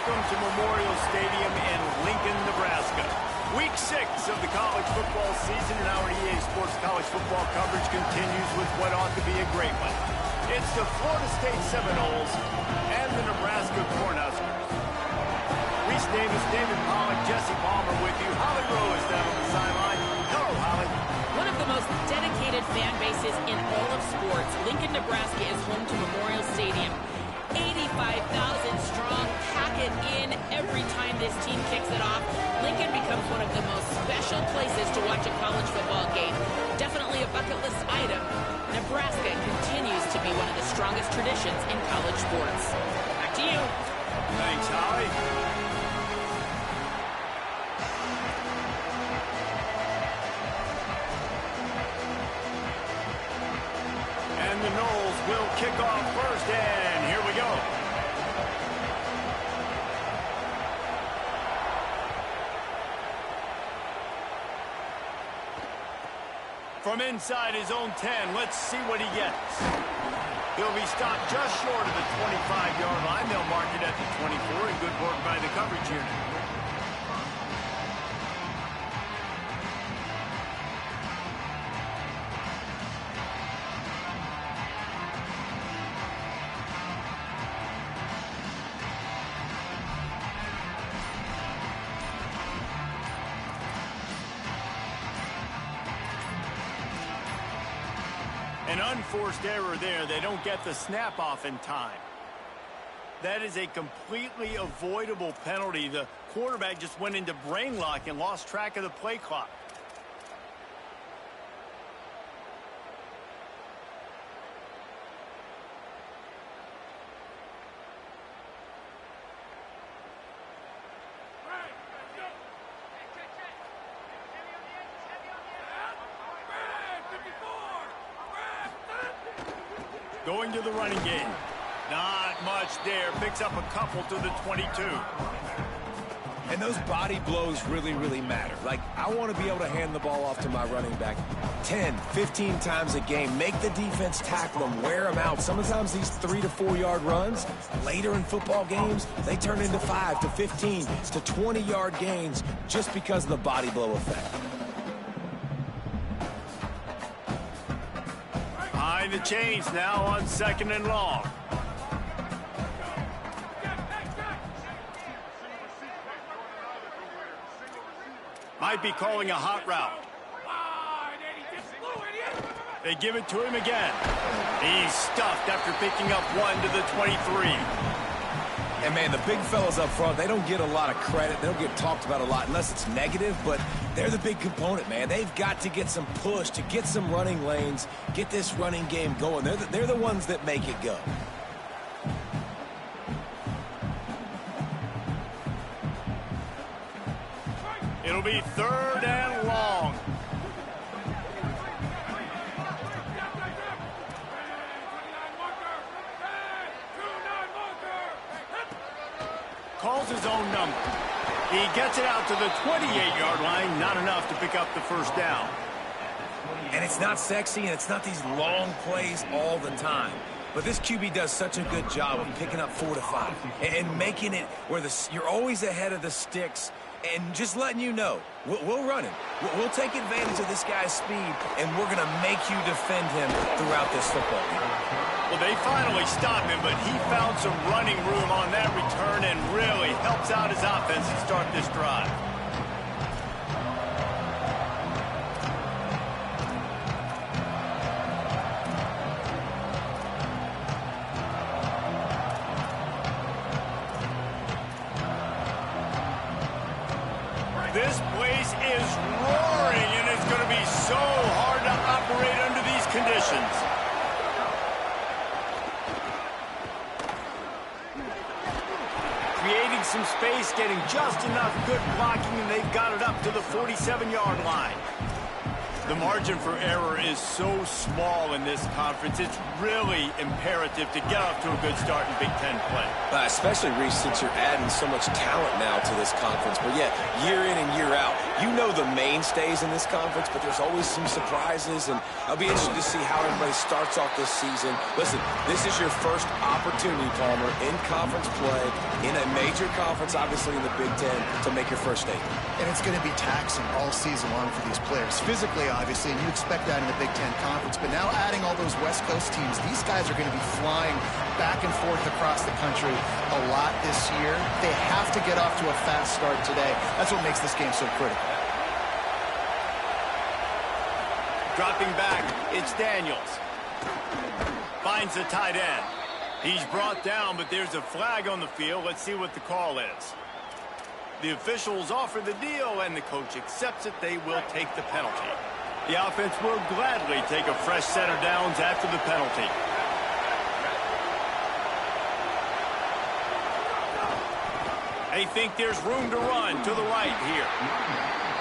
Welcome to Memorial Stadium in Lincoln, Nebraska. Week 6 of the college football season, and our EA Sports college football coverage continues with what ought to be a great one. It's the Florida State Seminoles and the Nebraska Cornhuskers. Reese Davis, David Pollock, Jesse Palmer with you. Holly Rowe is down on the sideline. Hello, Holly. One of the most dedicated fan bases in all of sports, Lincoln, Nebraska is home to Memorial Stadium. 85,000 strong, pack it in every time this team kicks it off. Lincoln becomes one of the most special places to watch a college football game. Definitely a bucket list item. Nebraska continues to be one of the strongest traditions in college sports. Back to you. Thanks, Holly. And the Noles will kick off first, and here we go. From inside his own 10, let's see what he gets. He'll be stopped just short of the 25-yard line. They'll mark it at the 24, and good work by the coverage unit. An unforced error there. They don't get the snap off in time. That is a completely avoidable penalty. The quarterback just went into brain lock and lost track of the play clock. Going to the running game. Not much there. Picks up a couple to the 22. And those body blows really, really matter. Like, I want to be able to hand the ball off to my running back 10, 15 times a game. Make the defense tackle them, wear them out. Sometimes these 3 to 4 yard runs, later in football games, they turn into 5 to 15 to 20 yard gains just because of the body blow effect. The chains now on 2nd and long. Might be calling a hot route. They give it to him again. He's stuffed after picking up 1 to the 23. And, man, the big fellas up front, they don't get a lot of credit. They don't get talked about a lot unless it's negative, but they're the big component, man. They've got to get some push, to get some running lanes, get this running game going. They're the ones that make it go. It'll be 3rd and long. Calls his own number. He gets it out to the 28-yard line. Not enough to pick up the first down. And it's not sexy, and it's not these long plays all the time. But this QB does such a good job of picking up 4 to 5 and making it where you're always ahead of the sticks and just letting you know, we'll run him. We'll take advantage of this guy's speed, and we're going to make you defend him throughout this football game. Well, they finally stopped him, but he found some running room on that return and really helps out his offense to start this drive. This place is roaring, and it's going to be so hard to operate under these conditions. Creating some space, getting just enough good blocking, and they've got it up to the 47-yard line. The margin for error is so small in this conference. It's really imperative to get off to a good start in Big Ten play. Especially, Reese, since you're adding so much talent now to this conference. But, yeah, year in and year out, You know the mainstays in this conference, but there's always some surprises, and I'll be interested to see how everybody starts off this season. Listen, this is your first opportunity, Palmer, in conference play, in a major conference, obviously in the Big Ten, to make your first statement. And it's going to be taxing all season long for these players. Physically, obviously, and you expect that in the Big Ten Conference, but now adding all those West Coast teams, these guys are going to be flying back and forth across the country a lot this year. They have to get off to a fast start today. That's what makes this game so critical. Dropping back, it's Daniels. Finds the tight end. He's brought down, but there's a flag on the field. Let's see what the call is. The officials offer the deal, and the coach accepts it. They will take the penalty. The offense will gladly take a fresh set of downs after the penalty. They think there's room to run to the right here.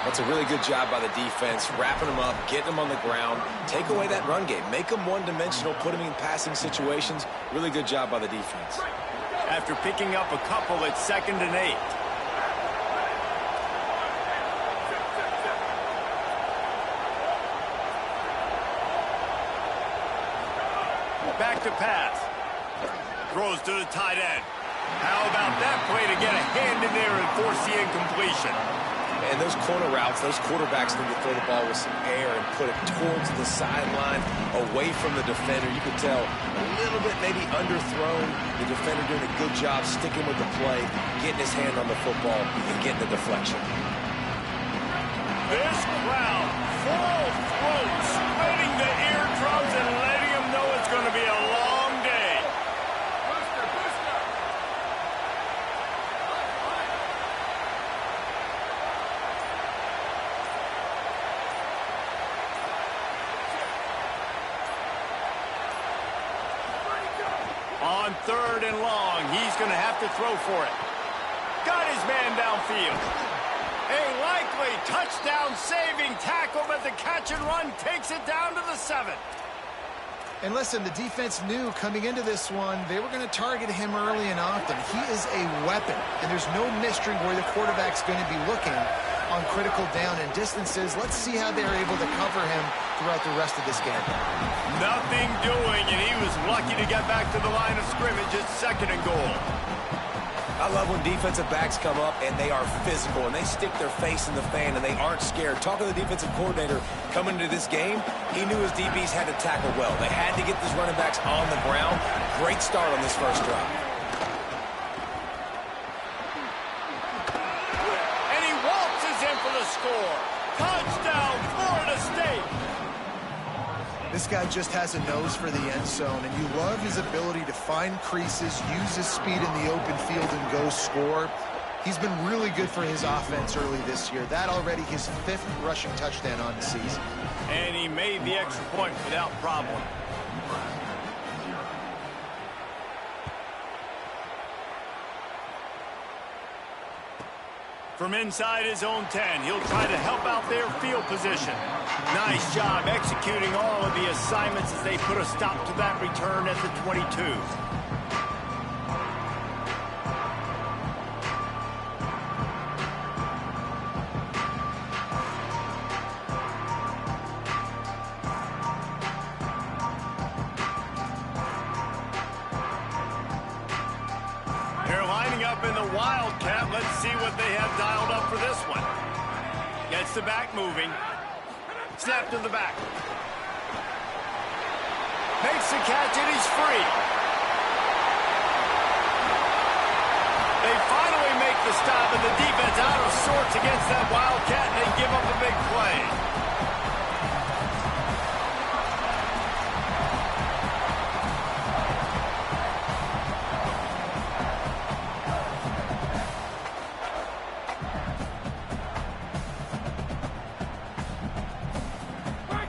That's a really good job by the defense, wrapping them up, getting them on the ground, take away that run game, make them one-dimensional, put them in passing situations. Really good job by the defense. After picking up a couple, it's 2nd and 8. Back to pass. Throws to the tight end. How about that play to get a hand in there and force the incompletion? And those corner routes, those quarterbacks need to throw the ball with some air and put it towards the sideline, away from the defender. You can tell a little bit maybe underthrown. The defender doing a good job sticking with the play, getting his hand on the football, and getting the deflection. This crowd, full throat, splitting the eardrums and letting them know it's going to be a long day. On 3rd and long, he's going to have to throw for it. Got his man downfield. A likely touchdown-saving tackle, but the catch and run takes it down to the 7. And listen, the defense knew coming into this one, they were going to target him early and often. He is a weapon, and there's no mystery where the quarterback's going to be looking on critical down and distances. Let's see how they're able to cover him throughout the rest of this game. Nothing doing, and he was lucky to get back to the line of scrimmage at 2nd and goal. I love when defensive backs come up and they are physical and they stick their face in the fan and they aren't scared. Talking to the defensive coordinator coming into this game, he knew his DBs had to tackle well. They had to get these running backs on the ground. Great start on this first drive. And he waltzes in for the score. Touchdown, Florida State. This guy just has a nose for the end zone, and you love his ability to find creases, use his speed in the open field, and go score. He's been really good for his offense early this year. That already his 5th rushing touchdown on the season. And he made the extra point without problem. From inside his own 10, he'll try to help out their field position. Nice job executing all of the assignments as they put a stop to that return at the 22. They're lining up in the Wildcat. Let's see what they have dialed up for this one. Gets the back moving. Snap to the back. Makes the catch and he's free. They finally make the stop and the defense out of sorts against that Wildcat and they give up a big play.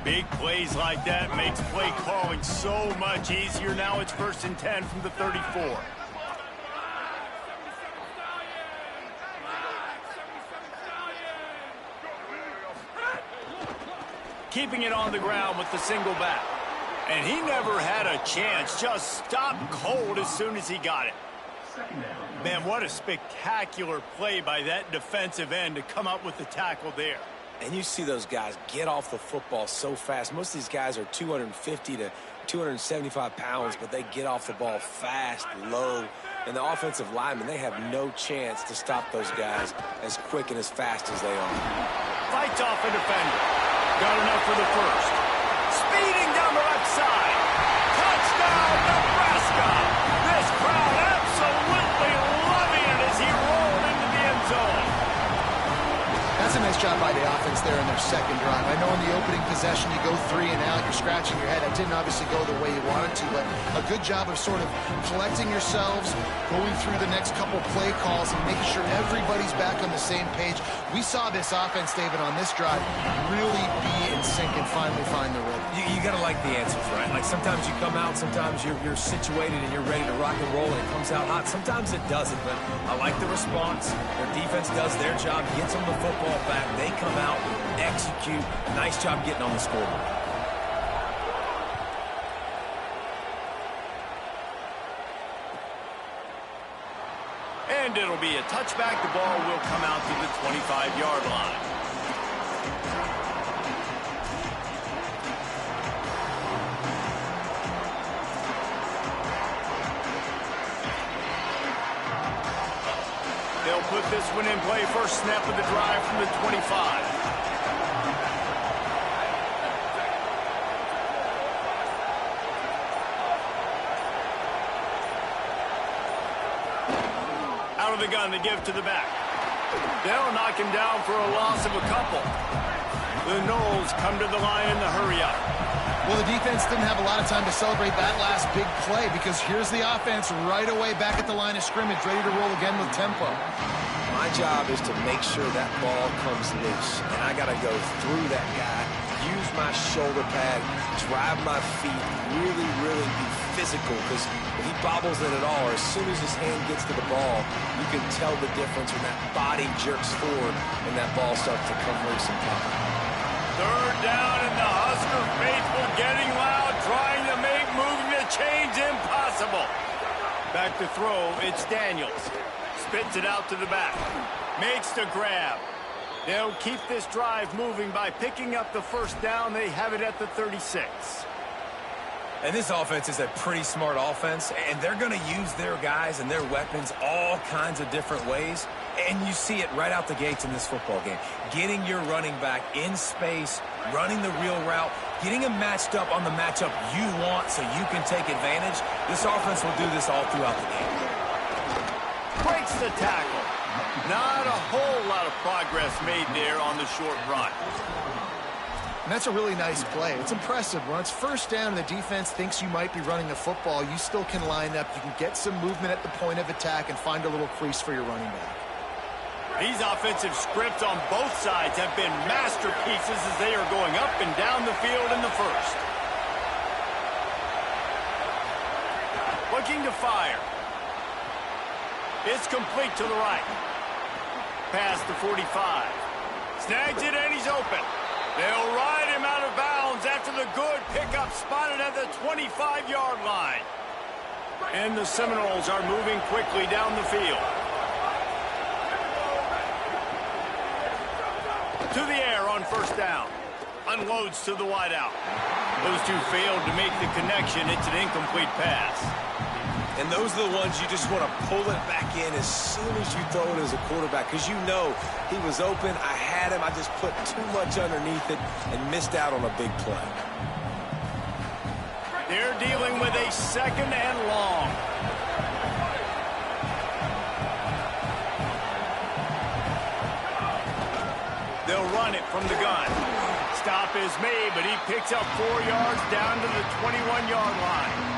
Big plays like that makes play calling so much easier. Now it's 1st and 10 from the 34. Keeping it on the ground with the single back. And he never had a chance. Just stopped cold as soon as he got it. Man, what a spectacular play by that defensive end to come up with the tackle there. And you see those guys get off the football so fast. Most of these guys are 250 to 275 pounds, but they get off the ball fast, low. And the offensive linemen, they have no chance to stop those guys as quick and as fast as they are. Fights off a defender. Got enough for the first. Speeding down the left side. Touchdown, Nebraska! This crowd absolutely loving it as he rolled into the end zone. That's a nice job by the offense there in their second drive. I know in the opening possession you go 3 and out, you're scratching your head. That didn't obviously go the way you wanted to, but a good job of sort of collecting yourselves, going through the next couple play calls and making sure everybody's back on the same page. We saw this offense, David, on this drive really be in sync and finally find the rhythm. You got to like the answers, right? Like sometimes you come out, sometimes you're situated and you're ready to rock and roll and it comes out hot. Sometimes it doesn't, but I like the response. Their defense does their job, gets them the football back. They come out, execute. Nice job getting on the scoreboard. And it'll be a touchback. The ball will come out to the 25-yard line. They'll put this one in play. First snap of the drive from the 25. Out of the gun to give to the back. They'll knock him down for a loss of a couple. The Noles come to the line in the hurry-up. Well, the defense didn't have a lot of time to celebrate that last big play because here's the offense right away back at the line of scrimmage, ready to roll again with tempo. My job is to make sure that ball comes loose, and I got to go through that guy, use my shoulder pad, drive my feet, really, really be physical, because if he bobbles it at all, or as soon as his hand gets to the ball, you can tell the difference when that body jerks forward and that ball starts to come loose and pop. Third down, and the Husker faithful getting loud, trying to make moving the chains impossible. Back to throw, it's Daniels. Spits it out to the back. Makes the grab. They'll keep this drive moving by picking up the first down. They have it at the 36. And this offense is a pretty smart offense, and they're going to use their guys and their weapons all kinds of different ways. And you see it right out the gates in this football game. Getting your running back in space, running the real route, getting him matched up on the matchup you want so you can take advantage. This offense will do this all throughout the game. Breaks the tackle. Not a whole lot of progress made there on the short run. And that's a really nice play. It's impressive. When it's first down and the defense thinks you might be running the football, you still can line up. You can get some movement at the point of attack and find a little crease for your running back. These offensive scripts on both sides have been masterpieces as they are going up and down the field in the first. Looking to fire. It's complete to the right. Past the 45. Snags it and he's open. They'll ride him out of bounds after the good pickup spotted at the 25-yard line. And the Seminoles are moving quickly down the field. To the air on first down. Unloads to the wideout. Those two failed to make the connection. It's an incomplete pass. And those are the ones you just want to pull it back in as soon as you throw it as a quarterback, because you know he was open, I had him, I just put too much underneath it and missed out on a big play. They're dealing with a second and long. They'll run it from the gun. Stop is made, but he picks up 4 yards down to the 21-yard line.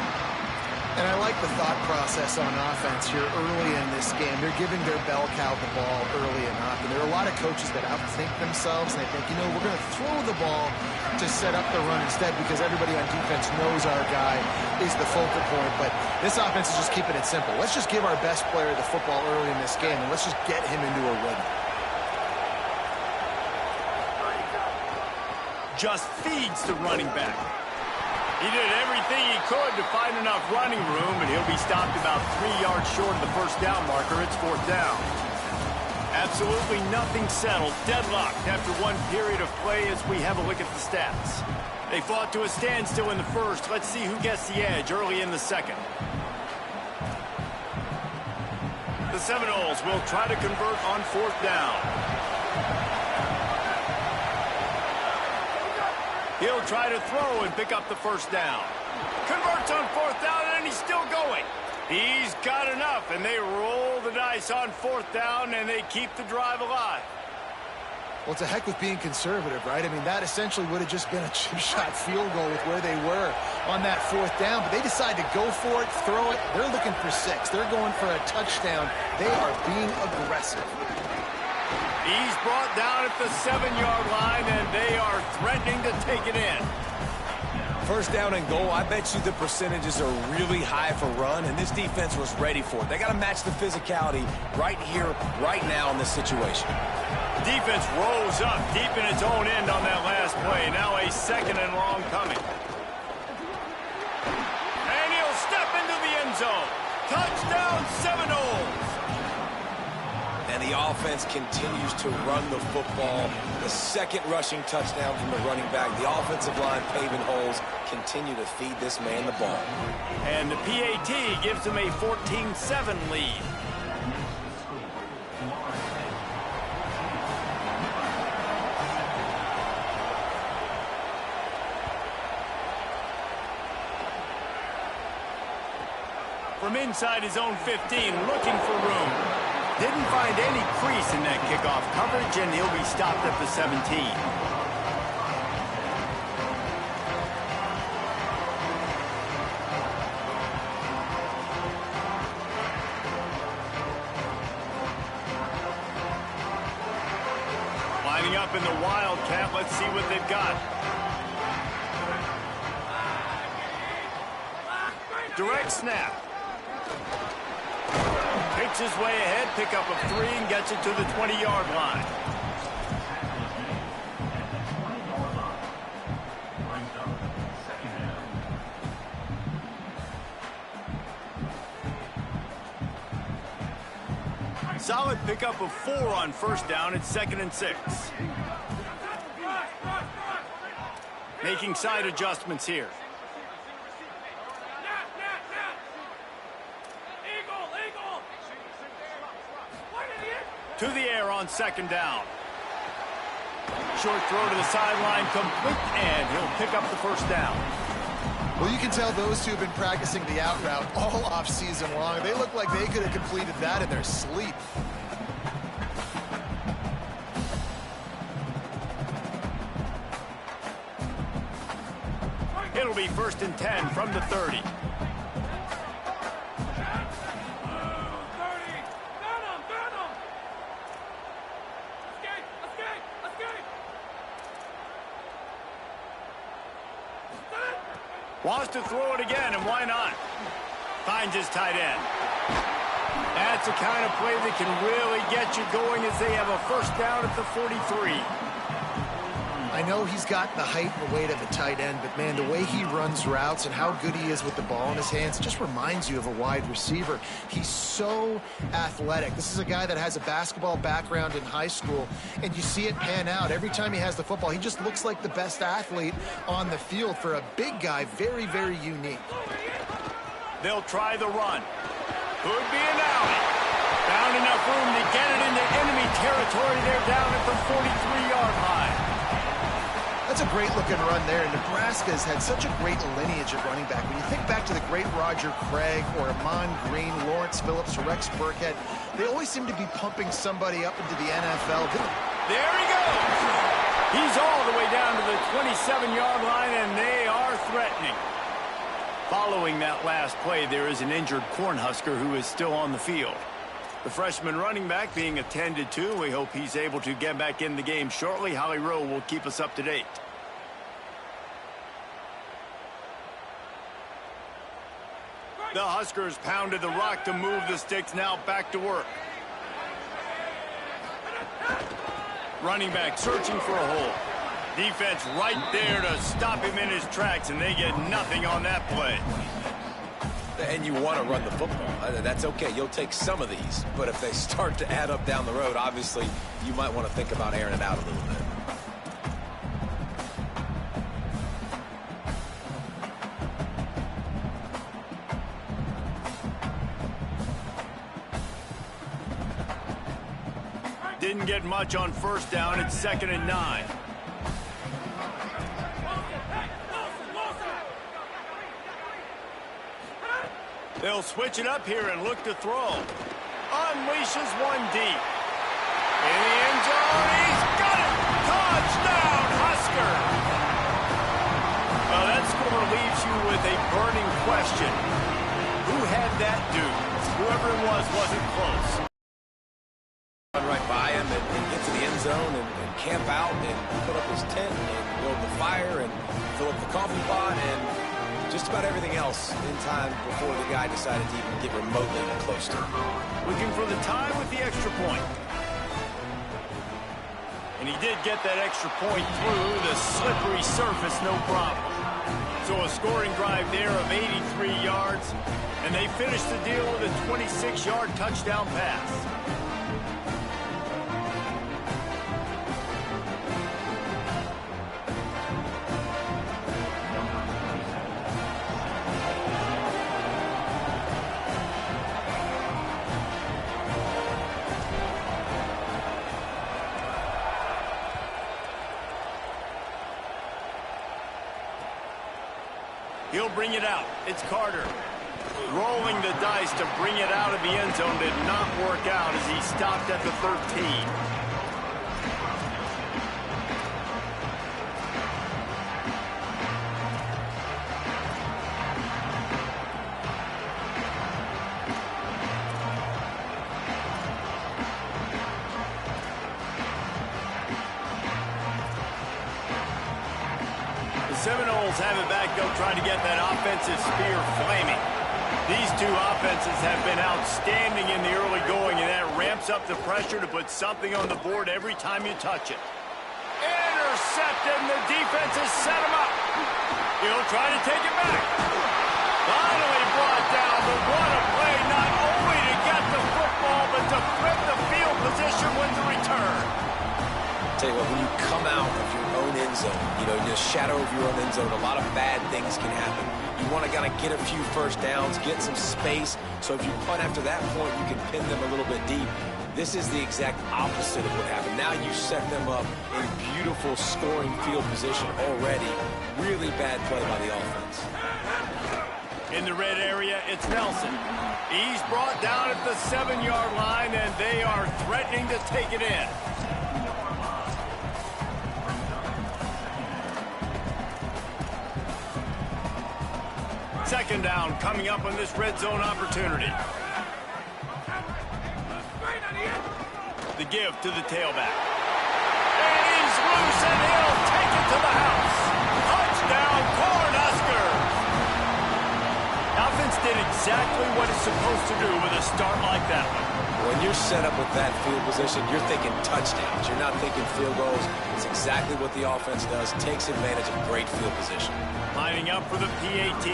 And I like the thought process on offense here early in this game. They're giving their bell cow the ball early enough. And there are a lot of coaches that outthink themselves, and they think, you know, we're going to throw the ball to set up the run instead because everybody on defense knows our guy is the focal point. But this offense is just keeping it simple. Let's just give our best player the football early in this game, and let's just get him into a rhythm. Just feeds the running back. He did everything he could to find enough running room, but he'll be stopped about 3 yards short of the first down marker. It's 4th down. Absolutely nothing settled. Deadlocked after one period of play as we have a look at the stats. They fought to a standstill in the first. Let's see who gets the edge early in the second. The Seminoles will try to convert on 4th down. He'll try to throw and pick up the first down. Converts on 4th down, and he's still going. He's got enough, and they roll the dice on 4th down, and they keep the drive alive. Well, it's a heck with being conservative, right? I mean, that essentially would have just been a chip shot field goal with where they were on that 4th down, but they decide to go for it, throw it. They're looking for 6. They're going for a touchdown. They are being aggressive. He's brought down at the 7-yard line, and they are threatening to take it in. First down and goal, I bet you the percentages are really high for run, and this defense was ready for it. They got to match the physicality right here, right now in this situation. Defense rose up deep in its own end on that last play. Now a 2nd and long coming. And he'll step into the end zone. Touchdown, Seminoles. And the offense continues to run the football. The 2nd rushing touchdown from the running back. The offensive line paving holes. Continue to feed this man the ball. And the PAT gives them a 14-7 lead. From inside his own 15, looking for room. Didn't find any crease in that kickoff coverage, and he'll be stopped at the 17. Lining up in the Wildcat. Let's see what they've got. Direct snap. Picks his way ahead, pick up of 3, and gets it to the 20-yard line. Solid pickup of 4 on 1st down. It's 2nd and 6. Making side adjustments here. To the air on 2nd down. Short throw to the sideline, complete, and he'll pick up the first down. Well, you can tell those two have been practicing the out route all off season long. They look like they could have completed that in their sleep. It'll be 1st and 10 from the 30. Wants to throw it again, and why not? Finds his tight end. That's the kind of play that can really get you going as they have a first down at the 43. I know he's got the height and the weight of a tight end, but, man, the way he runs routes and how good he is with the ball in his hands, it just reminds you of a wide receiver. He's so athletic. This is a guy that has a basketball background in high school, and you see it pan out. Every time he has the football, he just looks like the best athlete on the field. For a big guy, very, very unique. They'll try the run. Could be an alley. Found enough room to get it into enemy territory. They're down at the 43-yard line. That's a great-looking run there. Nebraska has had such a great lineage at running back. When you think back to the great Roger Craig or Amon Green, Lawrence Phillips, Rex Burkhead, they always seem to be pumping somebody up into the NFL. There he goes. He's all the way down to the 27-yard line, and they are threatening. Following that last play, there is an injured Cornhusker who is still on the field. The freshman running back being attended to. We hope he's able to get back in the game shortly. Holly Rowe will keep us up to date. The Huskers pounded the rock to move the sticks. Now back to work. Running back searching for a hole. Defense right there to stop him in his tracks, and they get nothing on that play. And you want to run the football. That's okay. You'll take some of these. But if they start to add up down the road, obviously, you might want to think about airing it out a little bit. Didn't get much on first down. It's 2nd and 9. They'll switch it up here and look to throw. Unleashes one deep. In the end zone, he's got it! Touchdown, Husker! Well, that score leaves you with a burning question. Who had that dude? Whoever it was wasn't close. Run right by him and get to the end zone and camp out and put up his tent and build the fire and fill up the coffee pot and just about everything else in time before the guy decided to even get remotely close to him. Looking for the tie with the extra point. And he did get that extra point through the slippery surface, no problem. So a scoring drive there of 83 yards, and they finished the deal with a 26-yard touchdown pass. He'll bring it out. It's Carter. Rolling the dice to bring it out of the end zone did not work out as he stopped at the 13. Seminoles have it back. They'll try to get that offensive spear flaming. These two offenses have been outstanding in the early going, and that ramps up the pressure to put something on the board every time you touch it. Intercepted, and the defense has set him up. He'll try to take it back. Finally brought down, but what a play, not only to get the football, but to flip the field position with the return. Tell you what, when you come out of your own end zone, you know, in the shadow of your own end zone, a lot of bad things can happen. You want to kind of get a few first downs, get some space, so if you punt after that point, you can pin them a little bit deep. This is the exact opposite of what happened. Now you set them up in beautiful scoring field position already. Really bad play by the offense. In the red area, it's Nelson. He's brought down at the 7-yard line, and they are threatening to take it in. Second down coming up on this red zone opportunity. The give to the tailback. And he's loose, and he'll take it to the house. Touchdown, Cornhuskers! Offense did exactly what it's supposed to do with a start like that one. When you're set up with that field position, you're thinking touchdowns. You're not thinking field goals. It's exactly what the offense does. Takes advantage of great field position. Lining up for the PAT.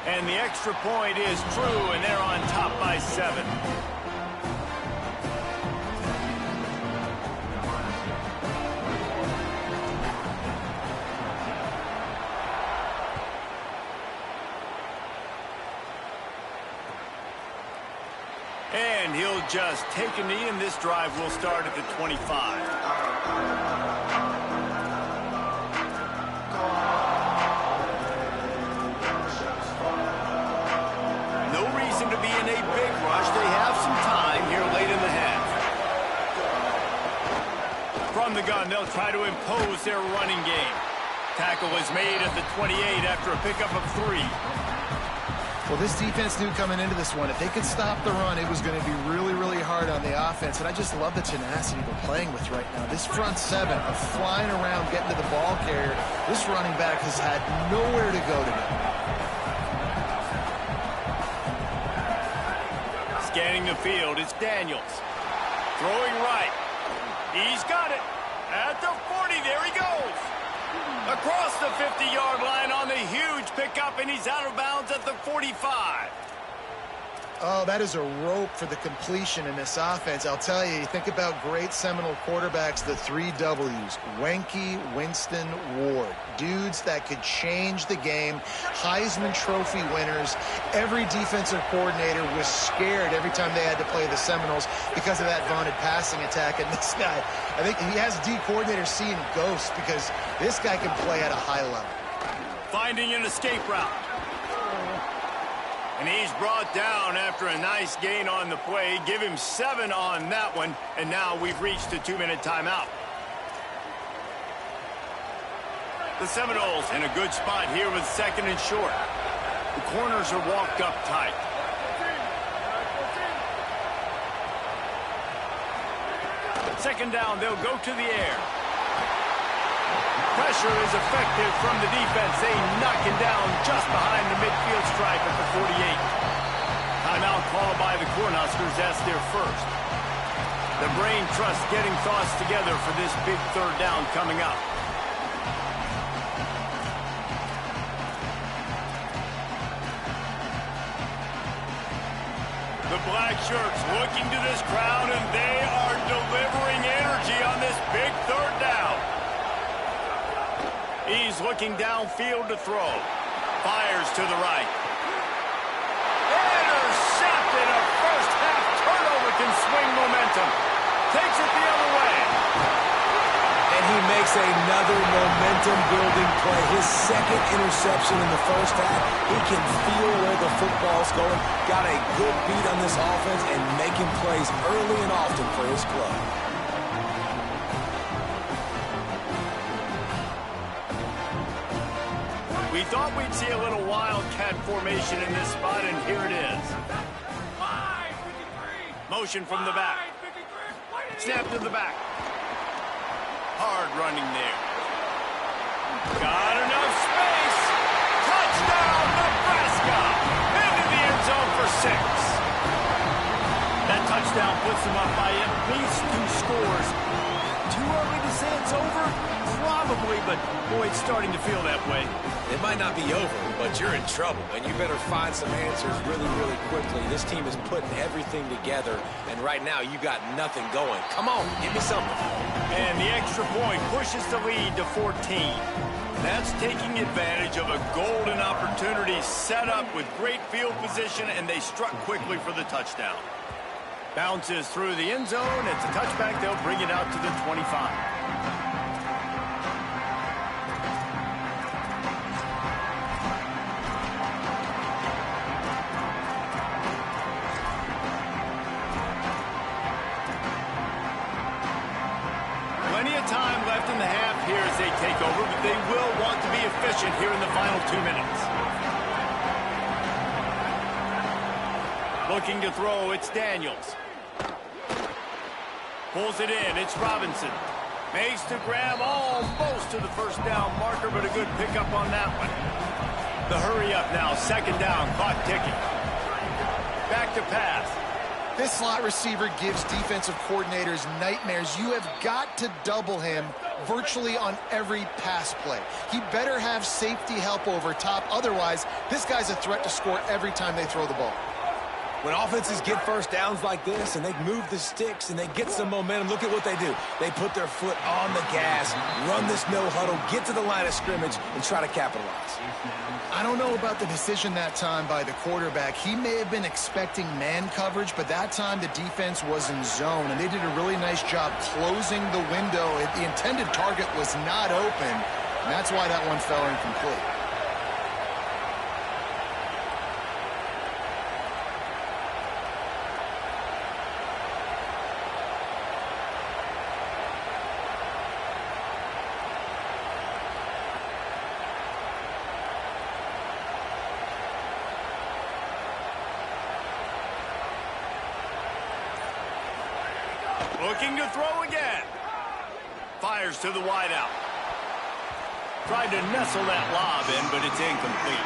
And the extra point is true, and they're on top by 7. And he'll just take a knee, and this drive will start at the 25. From the gun, they'll try to impose their running game. Tackle was made at the 28 after a pickup of 3. Well, this defense knew coming into this one, if they could stop the run, it was going to be really, really hard on the offense. And I just love the tenacity they're playing with right now. This front 7 are flying around, getting to the ball carrier. This running back has had nowhere to go today. Scanning the field, it's Daniels. Throwing right. He's got it. At the 40, there he goes. Across the 50-yard line on the huge pickup, and he's out of bounds at the 45. Oh, that is a rope for the completion in this offense. I'll tell you, you think about great Seminole quarterbacks, the 3 W's, Wenke, Winston, Ward. Dudes that could change the game, Heisman Trophy winners. Every defensive coordinator was scared every time they had to play the Seminoles because of that vaunted passing attack. And this guy, I think he has D coordinators seeing ghosts because this guy can play at a high level. Finding an escape route. And he's brought down after a nice gain on the play. Give him 7 on that one. And now we've reached a 2-minute timeout. The Seminoles in a good spot here with 2nd and short. The corners are walked up tight. Second down, they'll go to the air. Pressure is effective from the defense. They knock him down just behind the midfield stripe at the 48. Timeout called by the Cornhuskers. That's their first. The brain trust getting thoughts together for this big 3rd down coming up. The black shirts looking to this crowd, and they are delivering energy on this big 3rd down. He's looking downfield to throw. Fires to the right. Intercepted. A first-half turnover can swing momentum. Takes it the other way. And he makes another momentum-building play. His 2nd interception in the first half. He can feel where the football's going. Got a good beat on this offense and making plays early and often for his club. We thought we'd see a little wildcat formation in this spot, and here it is. Motion from the back. Snap to the back. Hard running there. Got enough space. Touchdown, Nebraska. Into the end zone for 6. That touchdown puts them up by at least 2 scores. Too early to say it's over? Probably, but boy, it's starting to feel that way. It might not be over, but you're in trouble, and you better find some answers really, really quickly. This team is putting everything together, and right now you got nothing going. Come on, give me something. And the extra point pushes the lead to 14. That's taking advantage of a golden opportunity set up with great field position, and they struck quickly for the touchdown. Bounces through the end zone. It's a touchback. They'll bring it out to the 25. Take over, but they will want to be efficient here in the final 2 minutes. Looking to throw, it's Daniels. Pulls it in, it's Robinson. Makes the grab almost to the first down marker, but a good pickup on that one. The hurry up now, 2nd down, clock ticking. Back to pass. This slot receiver gives defensive coordinators nightmares. You have got to double him virtually on every pass play. He better have safety help over top. Otherwise, this guy's a threat to score every time they throw the ball. When offenses get first downs like this and they move the sticks and they get some momentum, look at what they do. They put their foot on the gas, run this no huddle, get to the line of scrimmage, and try to capitalize. I don't know about the decision that time by the quarterback. He may have been expecting man coverage, but that time the defense was in zone, and they did a really nice job closing the window. The intended target was not open, and that's why that one fell incomplete. Looking to throw again. Fires to the wideout. Tried to nestle that lob in, but it's incomplete.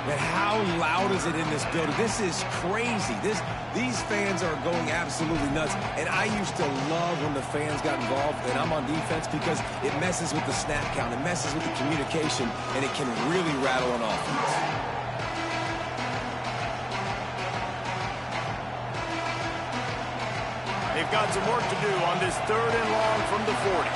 Man, how loud is it in this building? This is crazy. These fans are going absolutely nuts. And I used to love when the fans got involved, and I'm on defense, because it messes with the snap count, it messes with the communication, and it can really rattle an offense. They've got some work to do on this 3rd and long from the 40.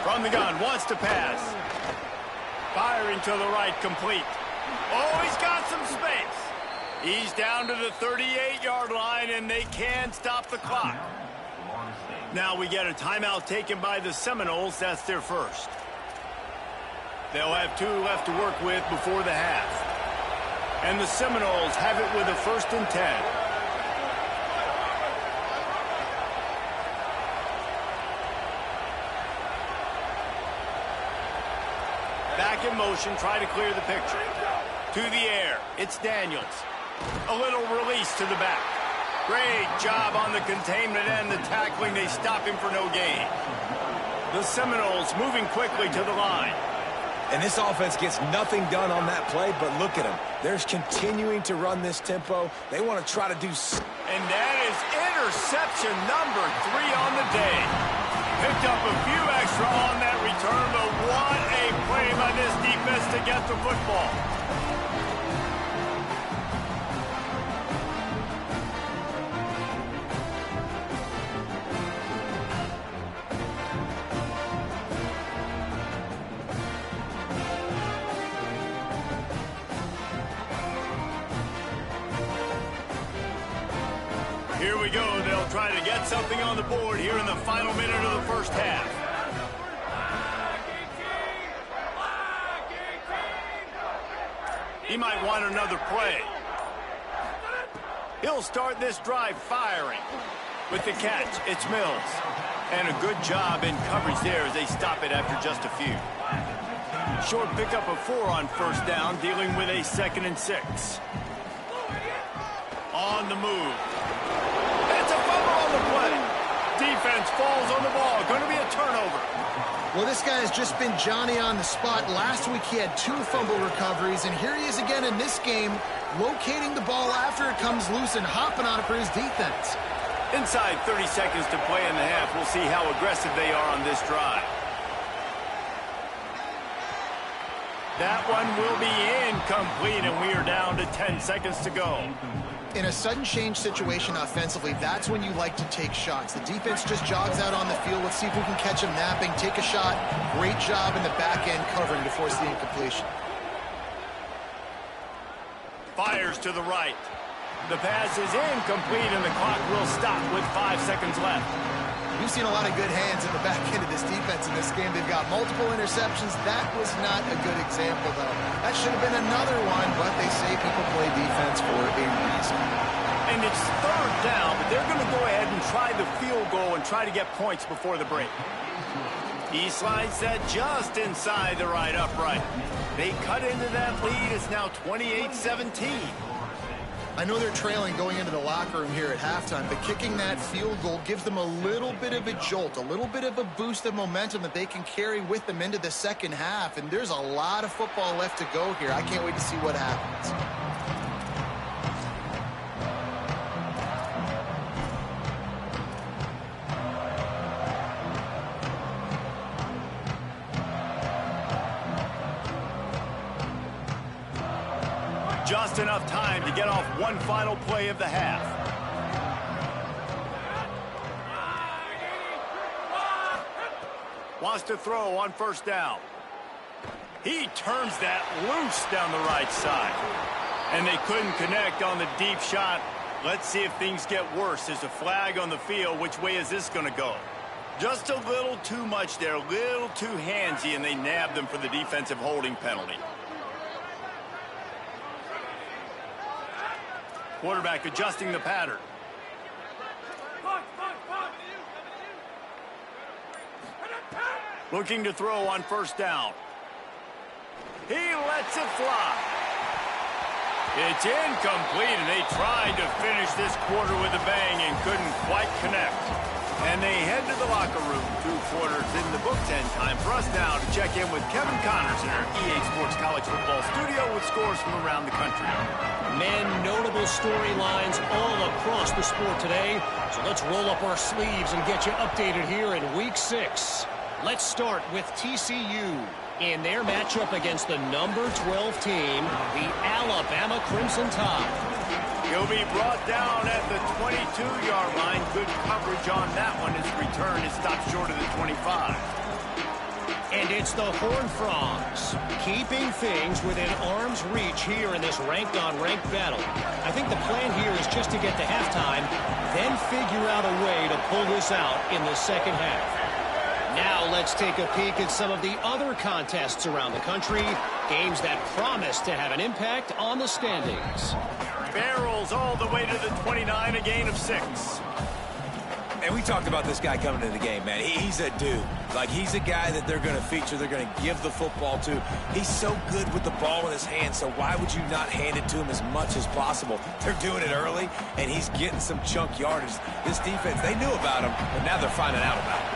From the gun, wants to pass. Firing to the right, complete. Oh, he's got some space. He's down to the 38-yard line, and they can stop the clock. Now we get a timeout taken by the Seminoles. That's their first. They'll have 2 left to work with before the half. And the Seminoles have it with a 1st and 10. Back in motion, try to clear the picture. To the air, it's Daniels. A little release to the back. Great job on the containment and the tackling. They stop him for no gain. The Seminoles moving quickly to the line. And this offense gets nothing done on that play, but look at them. They're continuing to run this tempo. They want to try to do... And that is interception number 3 on the day. Picked up a few extra on that return, but what a play by this defense to get the football. Here we go. They'll try to get something on the board here in the final minute of the first half. He might want another play. He'll start this drive firing. With the catch, it's Mills. And a good job in coverage there as they stop it after just a few. Short pickup of 4 on 1st down, dealing with a 2nd and 6. On the move. The play. Defense falls on the ball. Going to be a turnover. Well, this guy has just been Johnny on the spot. Last week he had 2 fumble recoveries, and here he is again in this game, locating the ball after it comes loose and hopping on it for his defense. Inside 30 seconds to play in the half. We'll see how aggressive they are on this drive. That one will be incomplete, and we are down to 10 seconds to go. In a sudden change situation offensively, that's when you like to take shots. The defense just jogs out on the field. Let's see if we can catch him napping, take a shot. Great job in the back end covering to force the incompletion. Fires to the right. The pass is incomplete, and the clock will stop with 5 seconds left. We've seen a lot of good hands in the back end of this defense in this game. They've got multiple interceptions. That was not a good example, though. That should have been another one, but they say people play defense for a reason. And it's 3rd down, but they're going to go ahead and try the field goal and try to get points before the break. He slides that just inside the right upright. They cut into that lead. It's now 28-17. I know they're trailing going into the locker room here at halftime, but kicking that field goal gives them a little bit of a jolt, a little bit of a boost of momentum that they can carry with them into the second half. And there's a lot of football left to go here. I can't wait to see what happens. Just enough time to get off one final play of the half. Wants to throw on 1st down. He turns that loose down the right side. And they couldn't connect on the deep shot. Let's see if things get worse. There's a flag on the field. Which way is this going to go? Just a little too much there, a little too handsy, and they nabbed them for the defensive holding penalty. Quarterback adjusting the pattern. Looking to throw on 1st down. He lets it fly. It's incomplete, and they tried to finish this quarter with a bang and couldn't quite connect. And they head to the locker room. 2 quarters in the books, and time for us now to check in with Kevin Connors in our EA Sports College Football studio with scores from around the country. Man, notable storylines all across the sport today. So let's roll up our sleeves and get you updated here in Week 6. Let's start with TCU in their matchup against the number 12 team, the Alabama Crimson Tide. He'll be brought down at the 22-yard line. Good coverage on that one. His return is stopped short of the 25. And it's the Horned Frogs, keeping things within arm's reach here in this ranked-on-ranked battle. I think the plan here is just to get to halftime, then figure out a way to pull this out in the second half. Now let's take a peek at some of the other contests around the country, games that promise to have an impact on the standings. Barrels all the way to the 29, a gain of 6. And we talked about this guy coming into the game, man. He's a dude. Like, he's a guy that they're going to feature, they're going to give the football to. He's so good with the ball in his hand, so why would you not hand it to him as much as possible? They're doing it early, and he's getting some chunk yardage. This defense, they knew about him, but now they're finding out about him.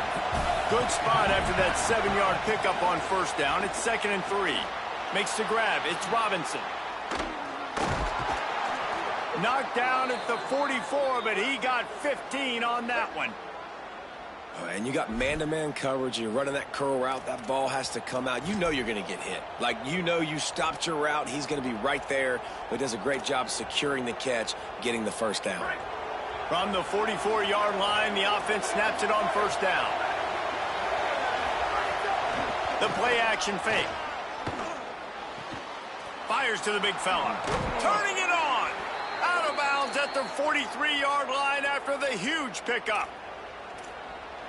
Good spot after that 7-yard pickup on first down. It's 2nd and 3. Makes the grab. It's Robinson. Knocked down at the 44, but he got 15 on that one. And you got man-to-man coverage. You're running that curl route. That ball has to come out. You know you're going to get hit. Like, you know you stopped your route. He's going to be right there. But he does a great job securing the catch, getting the first down. From the 44-yard line, the offense snaps it on first down. The play-action fake. Fires to the big fella. Turning it on. Out of bounds at the 43-yard line after the huge pickup.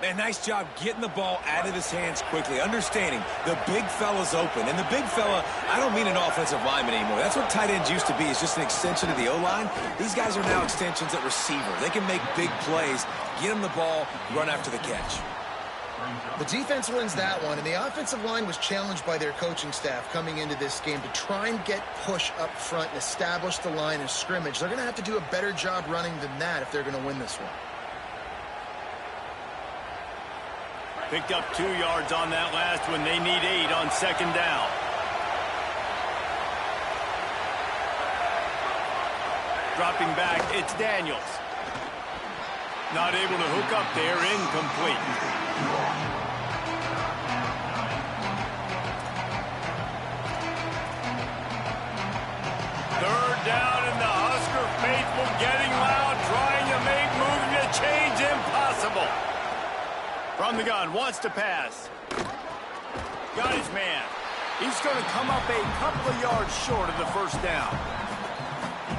Man, nice job getting the ball out of his hands quickly, understanding the big fella's open. And the big fella, I don't mean an offensive lineman anymore. That's what tight ends used to be, is just an extension of the O-line. These guys are now extensions at receiver. They can make big plays, get him the ball, run after the catch. The defense wins that one, and the offensive line was challenged by their coaching staff coming into this game to try and get push up front and establish the line of scrimmage. They're going to have to do a better job running than that if they're going to win this one. Picked up 2 yards on that last one. They need 8 on second down. Dropping back, it's Daniels. Not able to hook up there, incomplete. Third down, and the Husker faithful getting loud, trying to make moving the chains impossible. From the gun, wants to pass. Got his man. He's going to come up a couple of yards short of the first down.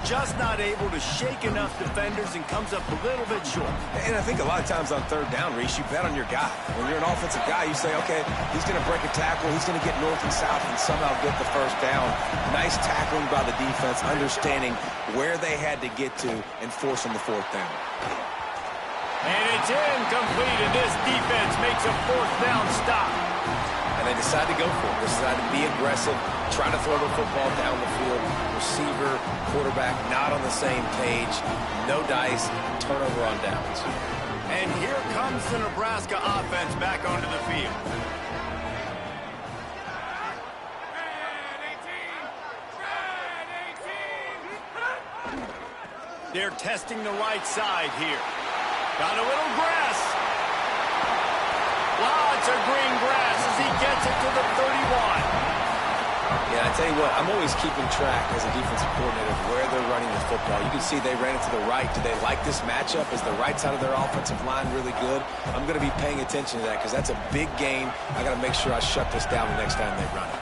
Just not able to shake enough defenders and comes up a little bit short. And I think a lot of times on third down, Reese, you bet on your guy. When you're an offensive guy, you say, okay, he's going to break a tackle, he's going to get north and south and somehow get the first down. Nice tackling by the defense, understanding where they had to get to and forcing the fourth down. And it's incomplete, and this defense makes a fourth down stop. And they decide to go for it. They decide to be aggressive, try to throw the football down the field. Receiver, quarterback, not on the same page. No dice, turnover on downs. And here comes the Nebraska offense back onto the field. They're testing the right side here. Got a little grass. Lots of green grass as he gets it to the 31. Yeah, I tell you what, I'm always keeping track as a defensive coordinator of where they're running the football. You can see they ran it to the right. Do they like this matchup? Is the right side of their offensive line really good? I'm going to be paying attention to that because that's a big game. I got to make sure I shut this down the next time they run it.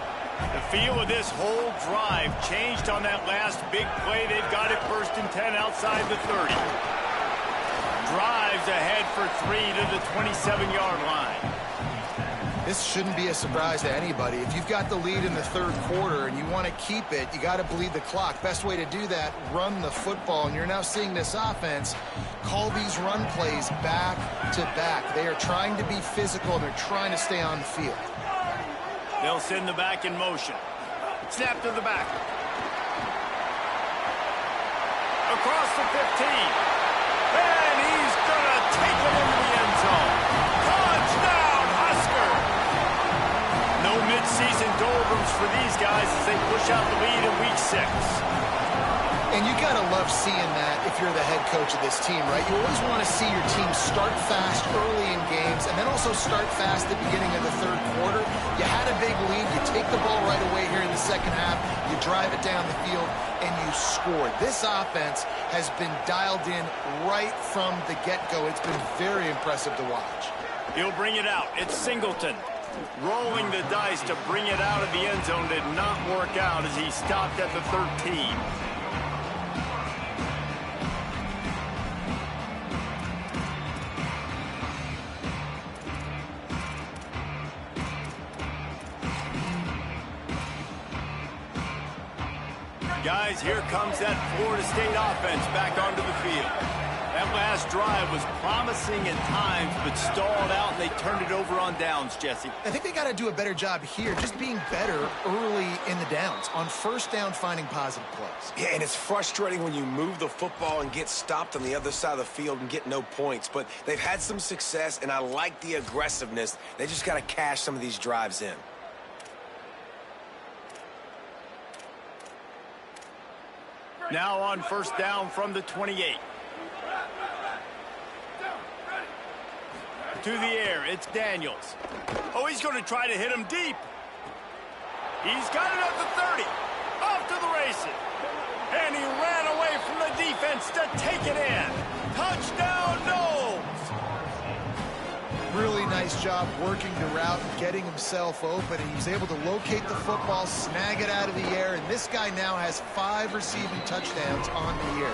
The feel of this whole drive changed on that last big play. They've got it 1st and 10 outside the 30. Drives ahead for 3 to the 27-yard line. This shouldn't be a surprise to anybody. If you've got the lead in the third quarter and you want to keep it, you got to bleed the clock. Best way to do that, run the football. And you're now seeing this offense call these run plays back to back. They are trying to be physical, and they're trying to stay on the field. They'll send the back in motion. Snap to the back. across the 15. And he's going to take it into the end zone. Touchdown, Husker! No mid-season doldrums for these guys as they push out the lead in Week 6. And you got to love seeing that if you're the head coach of this team, right? You always want to see your team start fast early in games and then also start fast at the beginning of the third quarter. You had a big lead. You take the ball right away here in the second half. You drive it down the field, and you scored. This offense has been dialed in right from the get-go. It's been very impressive to watch. He'll bring it out. It's Singleton. Rolling the dice to bring it out of the end zone did not work out as he stopped at the 13. Guys, here comes that Florida State offense back onto the field. That last drive was promising at times, but stalled out, and they turned it over on downs, Jesse. I think they got to do a better job here, just being better early in the downs, on first down, finding positive plays. Yeah, and it's frustrating when you move the football and get stopped on the other side of the field and get no points. But they've had some success, and I like the aggressiveness. They just got to cash some of these drives in. Now on first down from the 28. To the air, it's Daniels. Oh, he's going to try to hit him deep. He's got it at the 30. Off to the races. And he ran away from the defense to take it in. Touchdown, Knowles. Really nice job working the route and getting himself open. And he was able to locate the football, snag it out of the air, and this guy now has 5 receiving touchdowns on the year.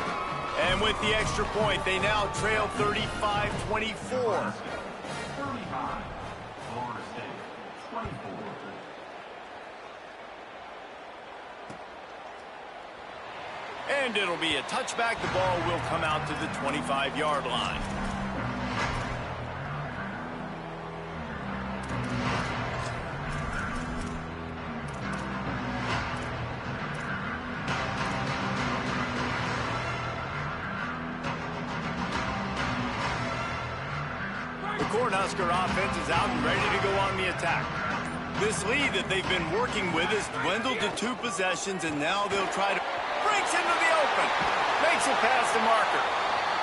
And with the extra point, they now trail 35-24. And it'll be a touchback. The ball will come out to the 25-yard line. Cornhusker offense is out and ready to go on the attack. This lead that they've been working with has dwindled to 2 possessions, and now they'll try to breaks into the open, makes it past the marker.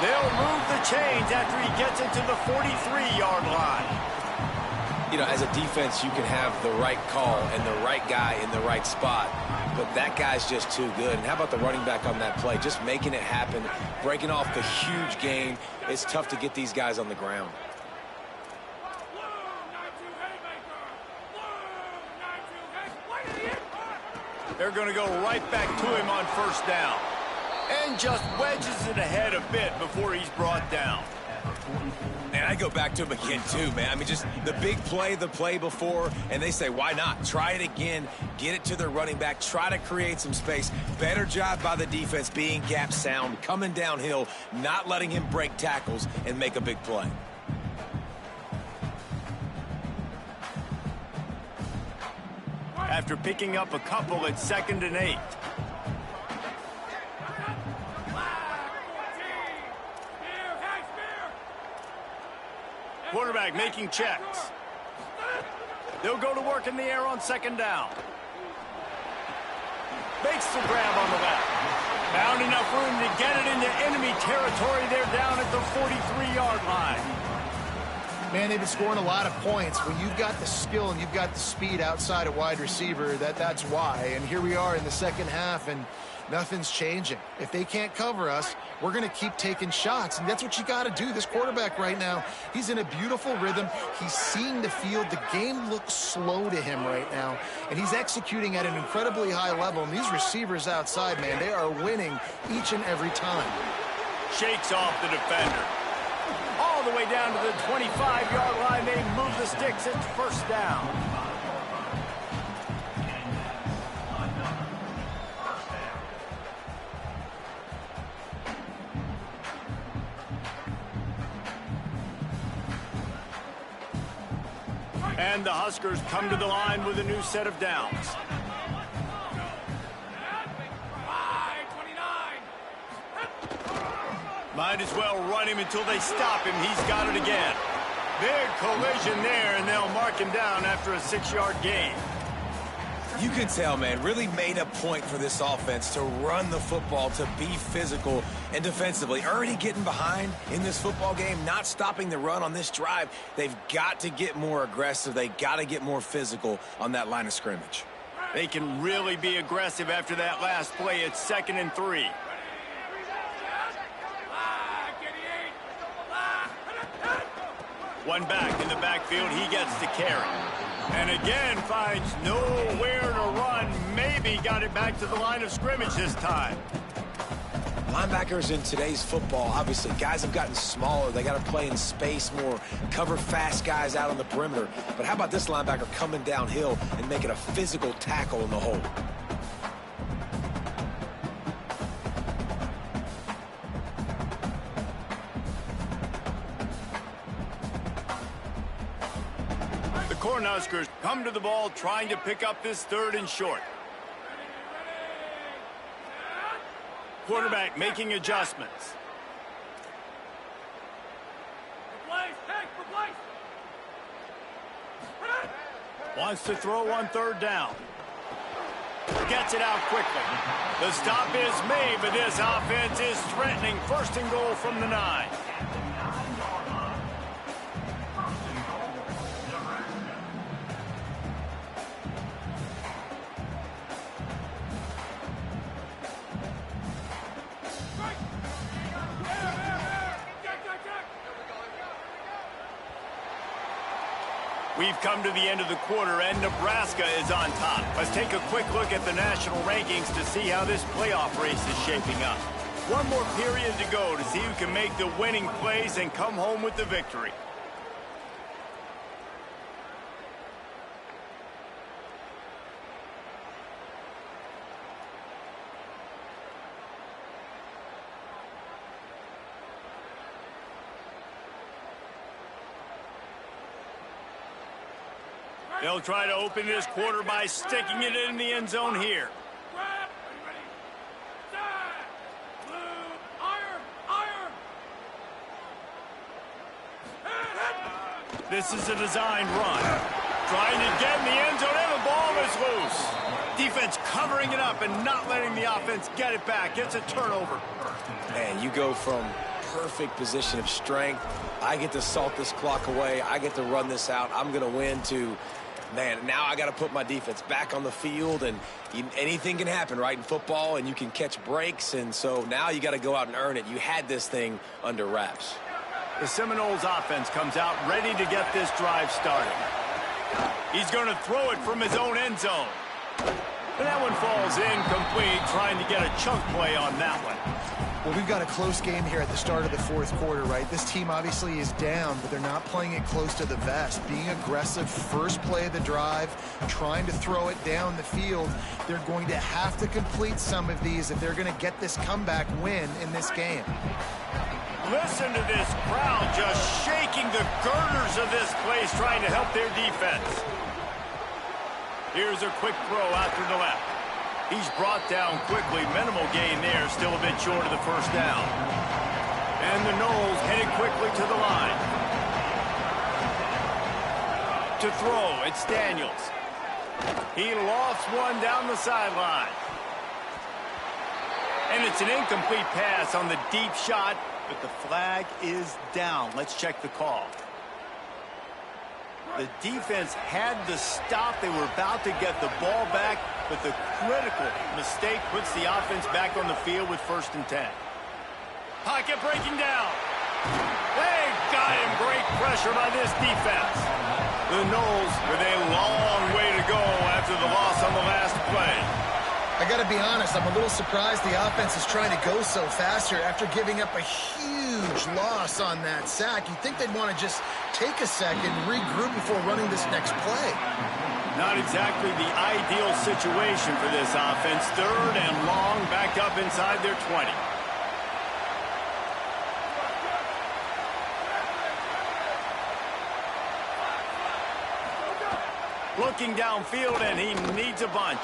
They'll move the chains after he gets it to the 43-yard line. You know, as a defense, you can have the right call and the right guy in the right spot, but that guy's just too good. And how about the running back on that play? Just making it happen, breaking off the huge gain. It's tough to get these guys on the ground. They're going to go right back to him on first down. And just wedges it ahead a bit before he's brought down. And I go back to him again, too, man. I mean, just the big play, the play before, and they say, why not? Try it again, get it to the running back, try to create some space. Better job by the defense being gap sound, coming downhill, not letting him break tackles and make a big play. After picking up a couple at 2nd and 8. Quarterback making checks. They'll go to work in the air on 2nd down. Makes the grab on the left. Found enough room to get it into enemy territory. They're down at the 43-yard line. Man, they've been scoring a lot of points. When you've got the skill and you've got the speed outside of wide receiver, that's why. And here we are in the second half, and nothing's changing. If they can't cover us, we're going to keep taking shots, and that's what you got to do. This quarterback right now, he's in a beautiful rhythm. He's seeing the field. The game looks slow to him right now, and he's executing at an incredibly high level. And these receivers outside, man, they are winning each and every time. Shakes off the defender. All the way down to the 25-yard line. They move the sticks. It's first down. And the Huskers come to the line with a new set of downs. Might as well run him until they stop him. He's got it again. Big collision there, and they'll mark him down after a 6-yard gain. You can tell, man, really made a point for this offense to run the football, to be physical and defensively. Already getting behind in this football game, not stopping the run on this drive. They've got to get more aggressive. They got to get more physical on that line of scrimmage. They can really be aggressive after that last play. It's 2nd and 3. One back in the backfield. He gets to carry. And again, finds nowhere to run. Maybe got it back to the line of scrimmage this time. Linebackers in today's football, obviously, guys have gotten smaller. They got to play in space more, cover fast guys out on the perimeter. But how about this linebacker coming downhill and making a physical tackle in the hole? Cornhuskers come to the ball trying to pick up this 3rd and short. Quarterback making adjustments. Wants to throw on 3rd down. Gets it out quickly. The stop is made, but this offense is threatening. 1st and goal from the 9. We've come to the end of the quarter, and Nebraska is on top. Let's take a quick look at the national rankings to see how this playoff race is shaping up. One more period to go to see who can make the winning plays and come home with the victory. They'll try to open this quarter by sticking it in the end zone here. This is a designed run. Trying to get in the end zone, and the ball is loose. Defense covering it up and not letting the offense get it back. It's a turnover. Man, you go from perfect position of strength. I get to salt this clock away. I get to run this out. I'm going to win to, man, now I got to put my defense back on the field, and anything can happen, right, in football, and you can catch breaks, and so now you got to go out and earn it. You had this thing under wraps. The Seminoles offense comes out ready to get this drive started. He's going to throw it from his own end zone. And that one falls incomplete, trying to get a chunk play on that one. Well, we've got a close game here at the start of the 4th quarter, right? This team obviously is down, but they're not playing it close to the vest. Being aggressive, first play of the drive, trying to throw it down the field. They're going to have to complete some of these if they're going to get this comeback win in this game. Listen to this crowd just shaking the girders of this place, trying to help their defense. Here's a quick throw out to the left. He's brought down quickly. Minimal gain there, still a bit short of the 1st down. And the Noles headed quickly to the line. To throw, it's Daniels. He lofts one down the sideline. And it's an incomplete pass on the deep shot, but the flag is down. Let's check the call. The defense had the stop. They were about to get the ball back, but the critical mistake puts the offense back on the field with 1st and 10. Pocket breaking down. They got him. Great pressure by this defense. The Noles with a long way to go after the loss on the last play. I got to be honest, I'm a little surprised the offense is trying to go so fast here after giving up a huge loss on that sack. You'd think they'd want to just take a second, regroup before running this next play. Not exactly the ideal situation for this offense. 3rd and long, backed up inside their 20. Looking downfield, and he needs a bunch.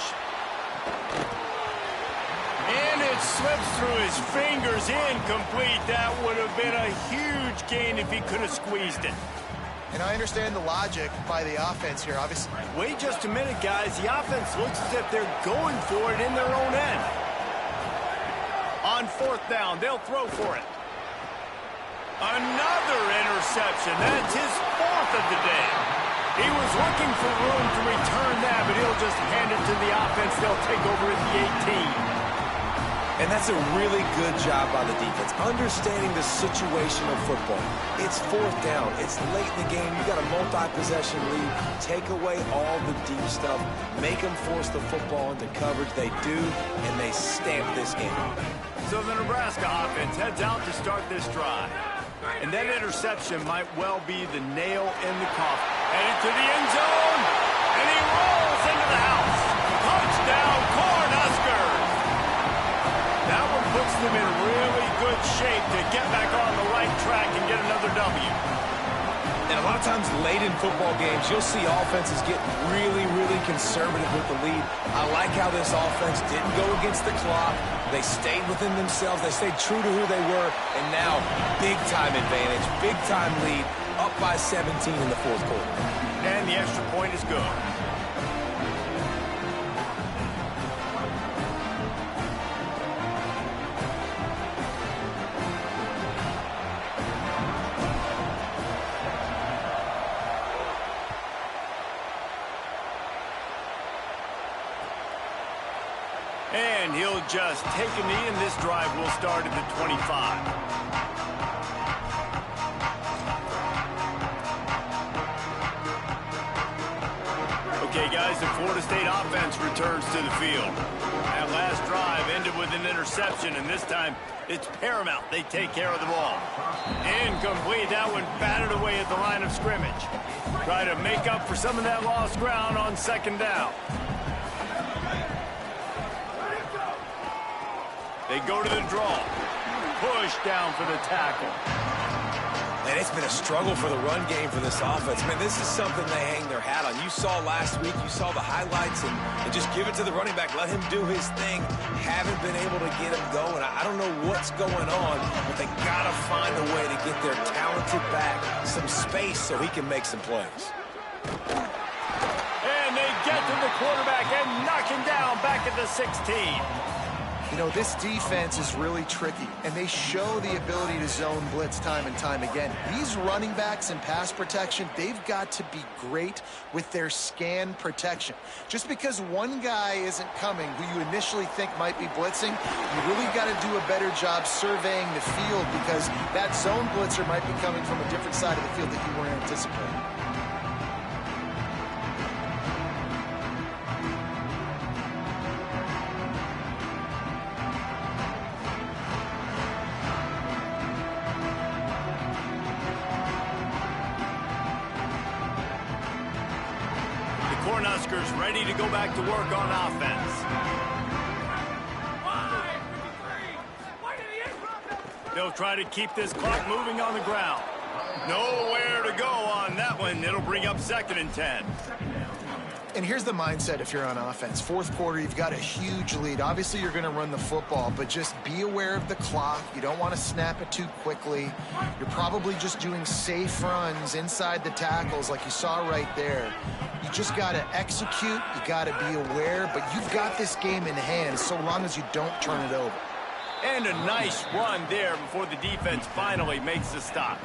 And it slips through his fingers, incomplete. That would have been a huge gain if he could have squeezed it. And I understand the logic by the offense here, obviously. Wait just a minute, guys. The offense looks as if they're going for it in their own end. On 4th down, they'll throw for it. Another interception. That's his 4th of the day. He was looking for room to return that, but he'll just hand it to the offense. They'll take over at the 18. And that's a really good job by the defense, understanding the situation of football. It's 4th down. It's late in the game. You got a multi-possession lead. Take away all the deep stuff. Make them force the football into coverage. They do, and they stamp this game. So the Nebraska offense heads out to start this drive. And that interception might well be the nail in the coffin. Headed to the end zone, and he rolls into the house. Touchdown, Cornhuskers! That one puts them in really good shape to get back on the right track and get another W. And a lot of times late in football games, you'll see offenses get really, really conservative with the lead. I like how this offense didn't go against the clock. They stayed within themselves. They stayed true to who they were. And now, big-time advantage, big-time lead, up by 17 in the 4th quarter. And the extra point is good. And he'll just take a knee, and this drive will start at the 25. Okay, guys, the Florida State offense returns to the field. That last drive ended with an interception, and this time it's paramount they take care of the ball. Incomplete. That one batted away at the line of scrimmage. Try to make up for some of that lost ground on 2nd down. They go to the draw. Push down for the tackle. And it's been a struggle for the run game for this offense. Man, this is something they hang their hat on. You saw last week, you saw the highlights, and just give it to the running back. Let him do his thing. Haven't been able to get him going. I don't know what's going on, but they got to find a way to get their talented back some space so he can make some plays. And they get to the quarterback and knock him down back at the 16. You know, this defense is really tricky, and they show the ability to zone blitz time and time again. These running backs in pass protection, they've got to be great with their scan protection. Just because one guy isn't coming who you initially think might be blitzing, you really got to do a better job surveying the field, because that zone blitzer might be coming from a different side of the field that you weren't anticipating. Cornhuskers ready to go back to work on offense. They'll try to keep this clock moving on the ground. Nowhere to go on that one. It'll bring up 2nd and 10. And here's the mindset if you're on offense. 4th quarter, you've got a huge lead. Obviously, you're going to run the football, but just be aware of the clock. You don't want to snap it too quickly. You're probably just doing safe runs inside the tackles like you saw right there. You just got to execute. You got to be aware, but you've got this game in hand so long as you don't turn it over. And a nice run there before the defense finally makes the stop.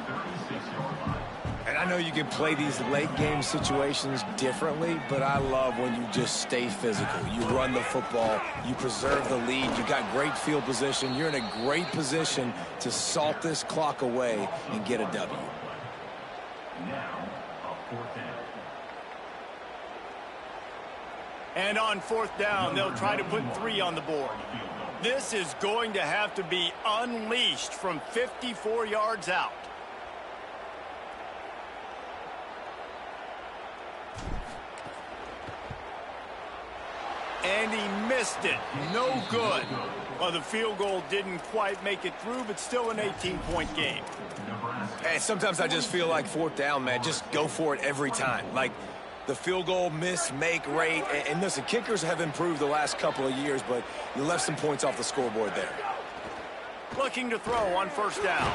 And I know you can play these late game situations differently, but I love when you just stay physical. You run the football, you preserve the lead, you got great field position, you're in a great position to salt this clock away and get a W. And on 4th down, they'll try to put 3 on the board. This is going to have to be unleashed from 54 yards out. And he missed it. No good. Well, the field goal didn't quite make it through, but still an 18-point game. Hey, sometimes I just feel like 4th down, man. Just go for it every time. Like, the field goal miss-make rate. And listen, kickers have improved the last couple of years, but you left some points off the scoreboard there. Looking to throw on first down.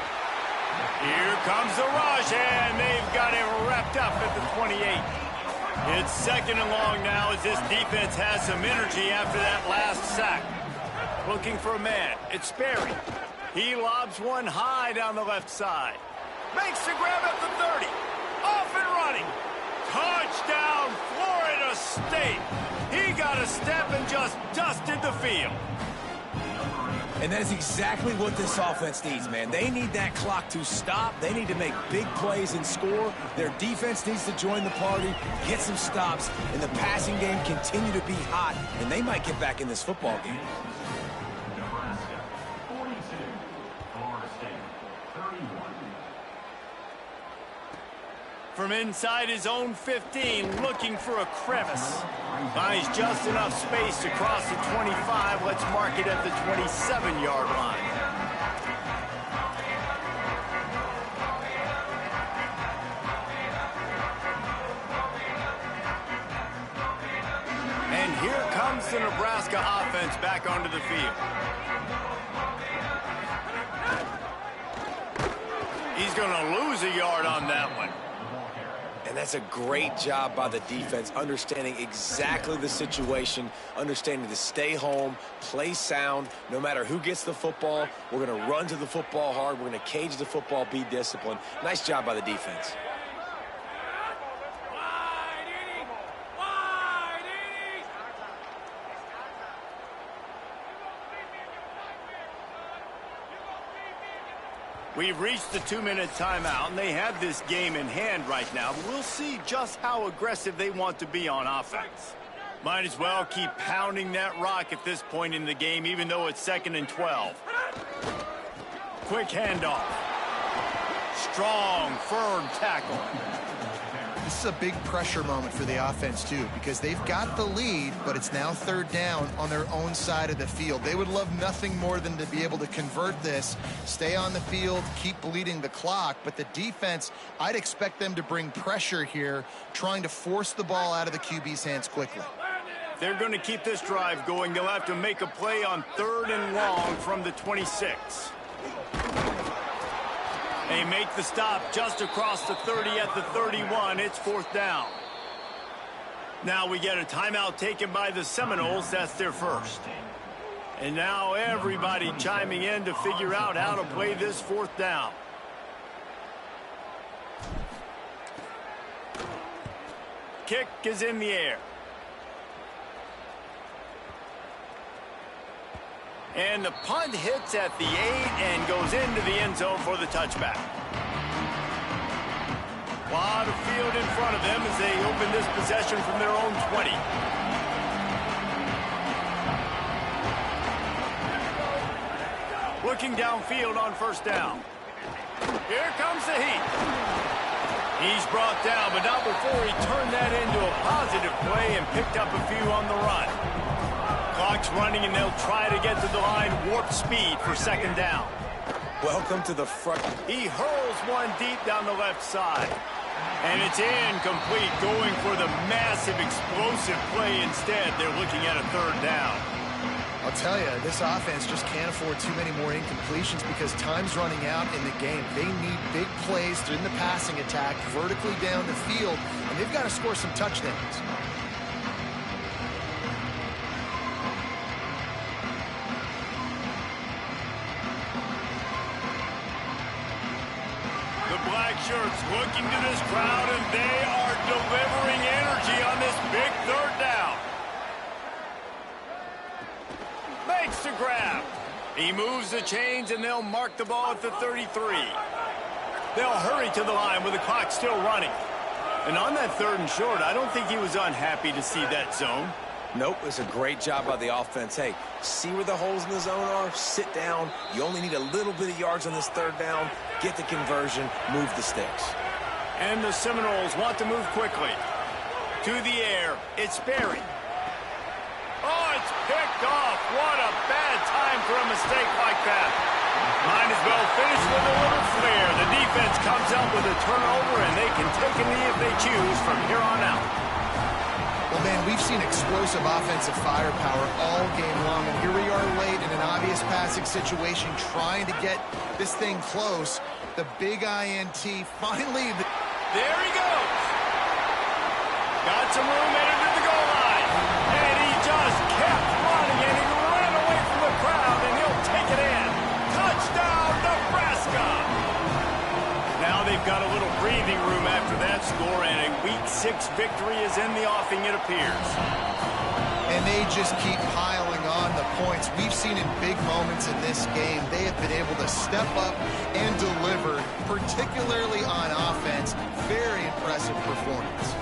Here comes the rush, and they've got it wrapped up at the 28. It's second and long now as this defense has some energy after that last sack. Looking for a man. It's Sperry. He lobs one high down the left side. Makes the grab at the 30. Off and running. Touchdown, Florida State. He got a step and just dusted the field. And that is exactly what this offense needs, man. They need that clock to stop. They need to make big plays and score. Their defense needs to join the party, get some stops, and the passing game continue to be hot, and they might get back in this football game. From inside his own 15, looking for a crevice. Finds just enough space to cross the 25. Let's mark it at the 27-yard line. And here comes the Nebraska offense back onto the field. He's going to lose a yard on that one. And that's a great job by the defense, understanding exactly the situation, understanding to stay home, play sound, no matter who gets the football. We're going to run to the football hard. We're going to cage the football, be disciplined. Nice job by the defense. We've reached the 2-minute timeout, and they have this game in hand right now. But we'll see just how aggressive they want to be on offense. Might as well keep pounding that rock at this point in the game, even though it's 2nd and 12. Quick handoff. Strong, firm tackle. This is a big pressure moment for the offense, too, because they've got the lead, but it's now 3rd down on their own side of the field. They would love nothing more than to be able to convert this, stay on the field, keep bleeding the clock. But the defense, I'd expect them to bring pressure here, trying to force the ball out of the QB's hands quickly. They're going to keep this drive going. They'll have to make a play on 3rd and long from the 26. They make the stop just across the 30 at the 31. It's 4th down. Now we get a timeout taken by the Seminoles. That's their first. And now everybody chiming in to figure out how to play this 4th down. Kick is in the air. And the punt hits at the 8 and goes into the end zone for the touchback. A lot of field in front of them as they open this possession from their own 20. Looking downfield on 1st down. Here comes the heat. He's brought down, but not before he turned that into a positive play and picked up a few on the run. Clock's running, and they'll try to get to the line warp speed for 2nd down. Welcome to the front. He hurls one deep down the left side. And it's incomplete, going for the massive explosive play instead. They're looking at a 3rd down. I'll tell you, this offense just can't afford too many more incompletions because time's running out in the game. They need big plays in the passing attack, vertically down the field, and they've got to score some touchdowns. Shirts looking to this crowd, and they are delivering energy on this big 3rd down. Makes the grab. He moves the chains, and they'll mark the ball at the 33. They'll hurry to the line with the clock still running. And on that 3rd and short, I don't think he was unhappy to see that zone. Nope, it's a great job by the offense. Hey, see where the holes in the zone are? Sit down. You only need a little bit of yards on this 3rd down. Get the conversion, move the sticks. And the Seminoles want to move quickly. To the air, it's Sperry. Oh, it's picked off. What a bad time for a mistake like that. Might as well finish with a little flair. The defense comes up with a turnover, and they can take a knee if they choose from here on out. Well, man, we've seen explosive offensive firepower all game long, and here we are late in an obvious passing situation trying to get this thing close. The big INT finally... There he goes. Got some room, headed to the goal line. And he just kept running, and he ran away from the crowd, and he'll take it in. Touchdown, Nebraska! Now they've got a little breathing room after that score, and a Week 6 victory is in the offing, it appears. And they just keep piling on the points. We've seen in big moments in this game, they have been able to step up and deliver, particularly on offense. Very impressive performance.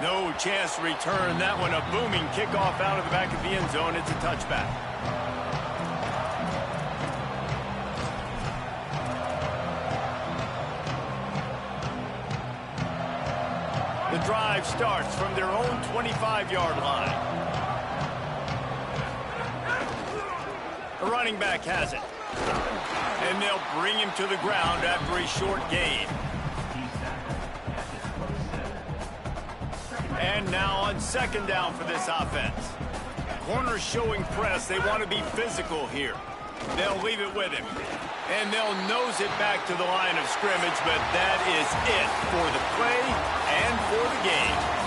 No chance to return that one. A booming kickoff out of the back of the end zone. It's a touchback. The drive starts from their own 25-yard line. The running back has it. And they'll bring him to the ground after a short gain. And now on second down for this offense. Corners showing press. They want to be physical here. They'll leave it with him. And they'll nose it back to the line of scrimmage, but that is it for the play and for the game.